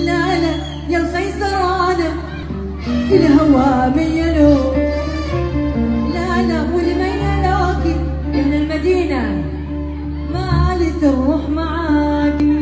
لا لا يا الخيزرانة في الهوى ميلوا، لا لا والميلاكي من المدينة مالي تروح معاكي.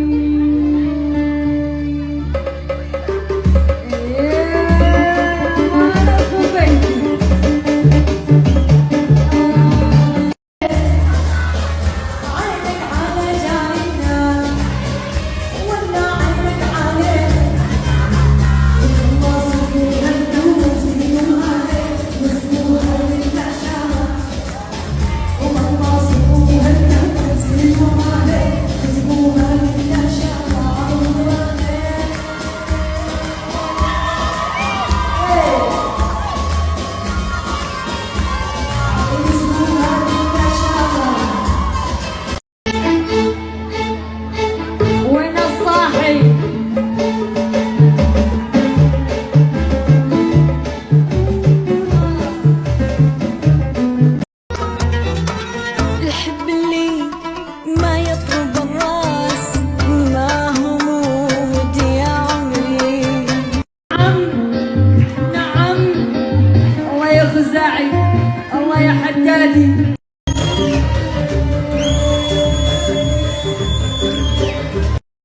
الله يا حدادي.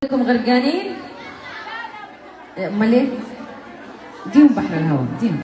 كلكم غرقانين؟ امال ايه؟ ديهم بحر الهوا ديهم.